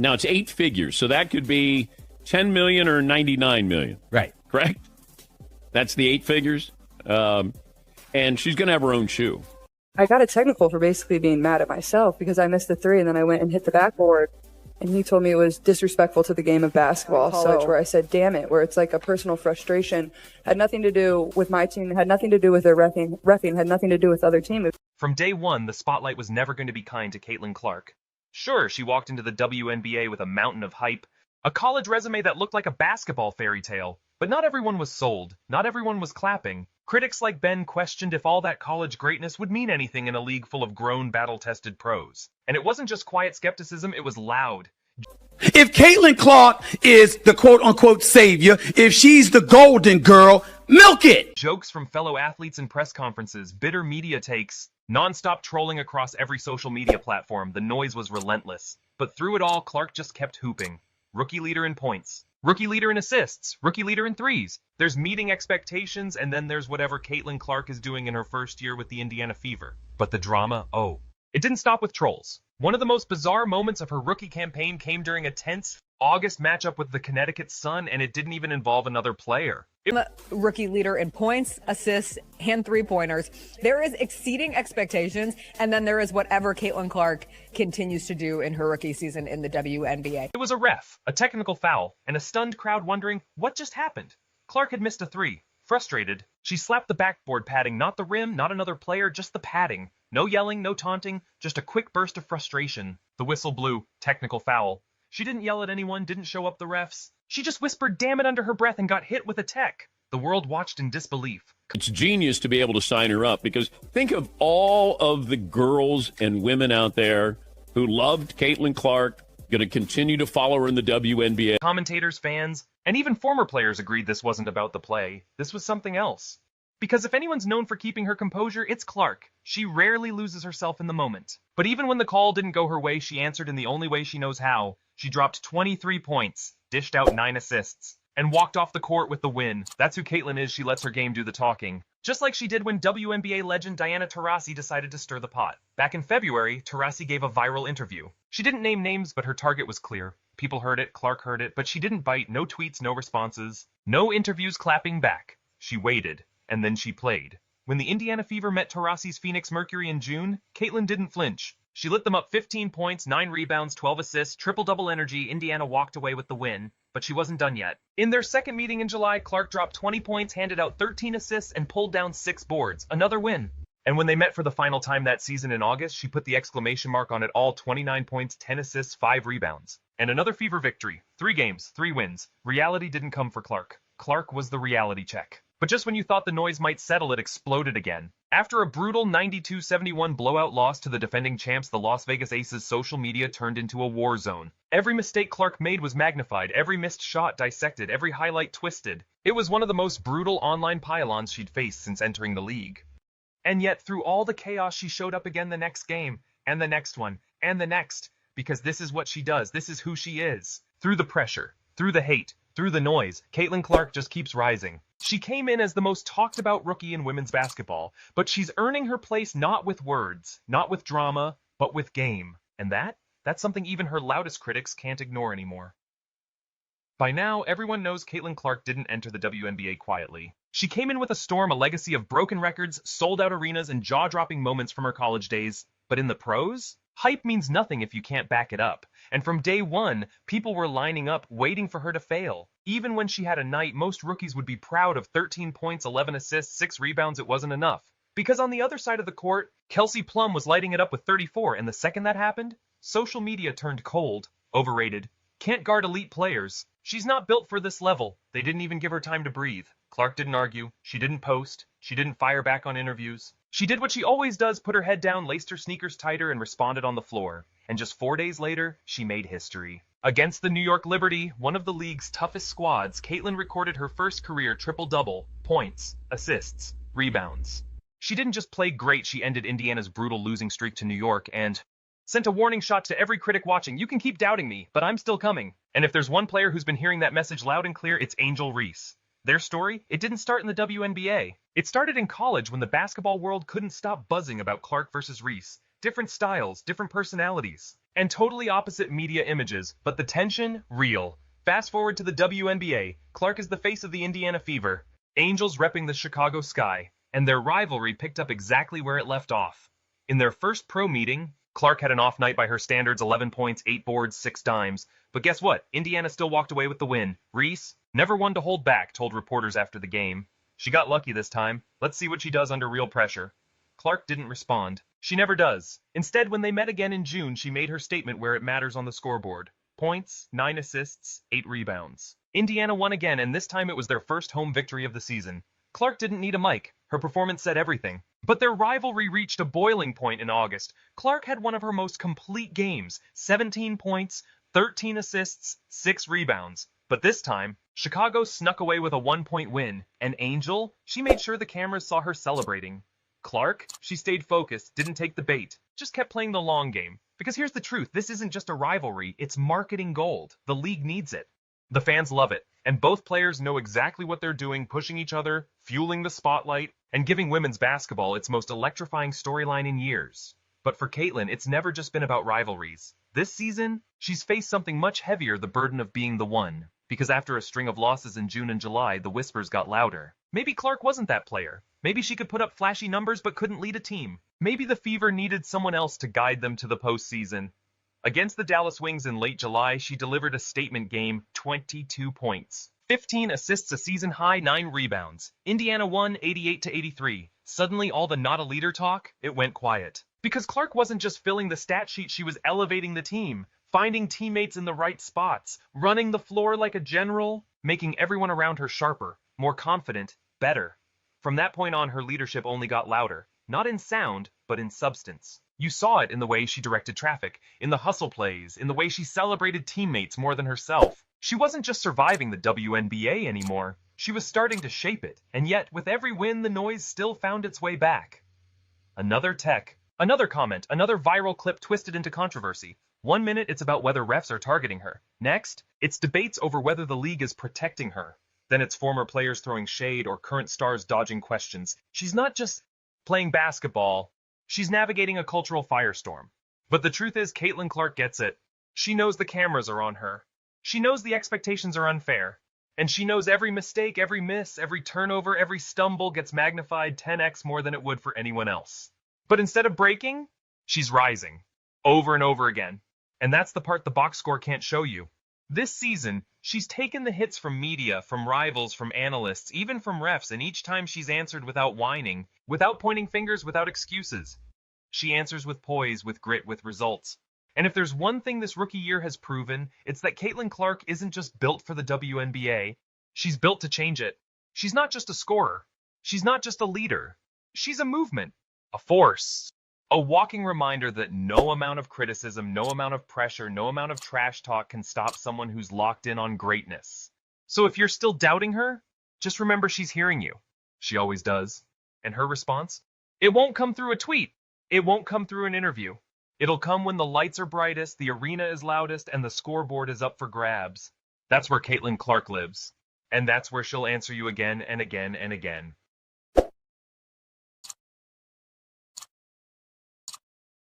Now it's 8 figures, so that could be 10 million or 99 million. Right. Correct? That's the 8 figures. And she's going to have her own shoe. I got a technical for basically being mad at myself because I missed the 3 and then I went and hit the backboard. And he told me it was disrespectful to the game of basketball. College, where I said, damn it, where it's like a personal frustration. Had nothing to do with my team, had nothing to do with their reffing, had nothing to do with other teams. From day one, the spotlight was never going to be kind to Caitlin Clark. Sure, she walked into the WNBA with a mountain of hype, a college resume that looked like a basketball fairy tale. But not everyone was sold. Not everyone was clapping. Critics like Ben questioned if all that college greatness would mean anything in a league full of grown, battle-tested pros. And it wasn't just quiet skepticism, it was loud. If Caitlin Clark is the quote-unquote savior, if she's the golden girl, milk it! Jokes from fellow athletes in press conferences, bitter media takes, non-stop trolling across every social media platform, the noise was relentless. But through it all, Clark just kept hooping. Rookie leader in points. Rookie leader in assists, rookie leader in threes. There's meeting expectations, and then there's whatever Caitlin Clark is doing in her first year with the Indiana Fever. But the drama, oh. It didn't stop with trolls. One of the most bizarre moments of her rookie campaign came during a tense August matchup with the Connecticut Sun, and it didn't even involve another player. Rookie leader in points, assists, and three-pointers. There is exceeding expectations, and then there is whatever Caitlin Clark continues to do in her rookie season in the WNBA. It was a ref, a technical foul, and a stunned crowd wondering what just happened. Clark had missed a 3. Frustrated, she slapped the backboard padding, not the rim, not another player, just the padding. No yelling, no taunting, just a quick burst of frustration. The whistle blew, technical foul. She didn't yell at anyone, didn't show up the refs. She just whispered damn it under her breath and got hit with a tech. The world watched in disbelief. It's genius to be able to sign her up because think of all of the girls and women out there who loved Caitlin Clark, going to continue to follow her in the WNBA. Commentators, fans, and even former players agreed this wasn't about the play. This was something else. Because if anyone's known for keeping her composure, it's Clark. She rarely loses herself in the moment. But even when the call didn't go her way, she answered in the only way she knows how. She dropped 23 points, dished out 9 assists, and walked off the court with the win. That's who Caitlin is. She lets her game do the talking. Just like she did when WNBA legend Diana Taurasi decided to stir the pot. Back in February, Taurasi gave a viral interview. She didn't name names, but her target was clear. People heard it, Clark heard it, but she didn't bite. No tweets, no responses. No interviews clapping back. She waited. And then she played. When the Indiana Fever met Taurasi's Phoenix Mercury in June, Caitlin didn't flinch. She lit them up 15 points, 9 rebounds, 12 assists, triple-double energy. Indiana walked away with the win, but she wasn't done yet. In their second meeting in July, Clark dropped 20 points, handed out 13 assists, and pulled down 6 boards. Another win. And when they met for the final time that season in August, she put the exclamation mark on it all: 29 points, 10 assists, 5 rebounds. And another Fever victory. 3 games, 3 wins. Reality didn't come for Clark. Clark was the reality check. But just when you thought the noise might settle, it exploded again. After a brutal 92-71 blowout loss to the defending champs, the Las Vegas Aces, social media turned into a war zone. Every mistake Clark made was magnified, every missed shot dissected, every highlight twisted. It was one of the most brutal online pylons she'd faced since entering the league. And yet, through all the chaos, she showed up again the next game, and the next one, and the next, because this is what she does, this is who she is. Through the pressure, through the hate, through the noise, Caitlin Clark just keeps rising. She came in as the most talked about rookie in women's basketball, but she's earning her place not with words, not with drama, but with game. And that's something even her loudest critics can't ignore anymore. By now, everyone knows Caitlin Clark didn't enter the WNBA quietly. She came in with a storm, a legacy of broken records, sold-out arenas, and jaw-dropping moments from her college days. But in the pros? Hype means nothing if you can't back it up. And from day one, people were lining up, waiting for her to fail. Even when she had a night, most rookies would be proud of 13 points, 11 assists, 6 rebounds. It wasn't enough. Because on the other side of the court, Kelsey Plum was lighting it up with 34, and the second that happened, social media turned cold, overrated, can't guard elite players. She's not built for this level. They didn't even give her time to breathe. Clark didn't argue. She didn't post. She didn't fire back on interviews. She did what she always does, put her head down, laced her sneakers tighter, and responded on the floor. And just 4 days later, she made history. Against the New York Liberty, one of the league's toughest squads, Caitlin recorded her first career triple-double: points, assists, rebounds. She didn't just play great, she ended Indiana's brutal losing streak to New York and sent a warning shot to every critic watching. You can keep doubting me, but I'm still coming. And if there's one player who's been hearing that message loud and clear, it's Angel Reese. Their story? It didn't start in the WNBA. It started in college when the basketball world couldn't stop buzzing about Clark versus Reese. Different styles, different personalities. And totally opposite media images, but the tension, real. Fast forward to the WNBA. Clark is the face of the Indiana Fever. Angels repping the Chicago Sky. And their rivalry picked up exactly where it left off. In their first pro meeting, Clark had an off night by her standards, 11 points, 8 boards, 6 dimes. But guess what? Indiana still walked away with the win. Reese, never one to hold back, told reporters after the game. She got lucky this time. Let's see what she does under real pressure. Clark didn't respond. She never does. Instead, when they met again in June, she made her statement where it matters on the scoreboard. Points, 9 assists, 8 rebounds. Indiana won again, and this time it was their first home victory of the season. Clark didn't need a mic. Her performance said everything. But their rivalry reached a boiling point in August. Clark had one of her most complete games. 17 points, 13 assists, 6 rebounds. But this time, Chicago snuck away with a 1-point win. And Angel, she made sure the cameras saw her celebrating. Clark, she stayed focused, didn't take the bait, just kept playing the long game. Because here's the truth, this isn't just a rivalry, it's marketing gold. The league needs it. The fans love it, and both players know exactly what they're doing, pushing each other, fueling the spotlight, and giving women's basketball its most electrifying storyline in years. But for Caitlin, it's never just been about rivalries. This season, she's faced something much heavier, the burden of being the one. Because after a string of losses in June and July, the whispers got louder. Maybe Clark wasn't that player. Maybe she could put up flashy numbers but couldn't lead a team. Maybe the Fever needed someone else to guide them to the postseason. Against the Dallas Wings in late July, she delivered a statement game, 22 points. 15 assists, a season high, 9 rebounds. Indiana won 88-83. Suddenly, all the not a leader talk, it went quiet. Because Clark wasn't just filling the stat sheet, she was elevating the team, finding teammates in the right spots, running the floor like a general, making everyone around her sharper, more confident, better. From that point on, her leadership only got louder, not in sound, but in substance. You saw it in the way she directed traffic, in the hustle plays, in the way she celebrated teammates more than herself. She wasn't just surviving the WNBA anymore, she was starting to shape it, and yet, with every win, the noise still found its way back. Another tech, another comment, another viral clip twisted into controversy. 1 minute, it's about whether refs are targeting her. Next, it's debates over whether the league is protecting her. Then it's former players throwing shade or current stars dodging questions. She's not just playing basketball, she's navigating a cultural firestorm. But the truth is, Caitlin Clark gets it. She knows the cameras are on her. She knows the expectations are unfair. And she knows every mistake, every miss, every turnover, every stumble gets magnified 10x more than it would for anyone else. But instead of breaking, she's rising. Over and over again. And that's the part the box score can't show you. This season, she's taken the hits from media, from rivals, from analysts, even from refs, and each time she's answered without whining, without pointing fingers, without excuses. She answers with poise, with grit, with results. And if there's one thing this rookie year has proven, it's that Caitlin Clark isn't just built for the WNBA. She's built to change it. She's not just a scorer. She's not just a leader. She's a movement, a force. A walking reminder that no amount of criticism, no amount of pressure, no amount of trash talk can stop someone who's locked in on greatness. So if you're still doubting her, just remember she's hearing you. She always does. And her response? It won't come through a tweet. It won't come through an interview. It'll come when the lights are brightest, the arena is loudest, and the scoreboard is up for grabs. That's where Caitlin Clark lives. And that's where she'll answer you again and again and again.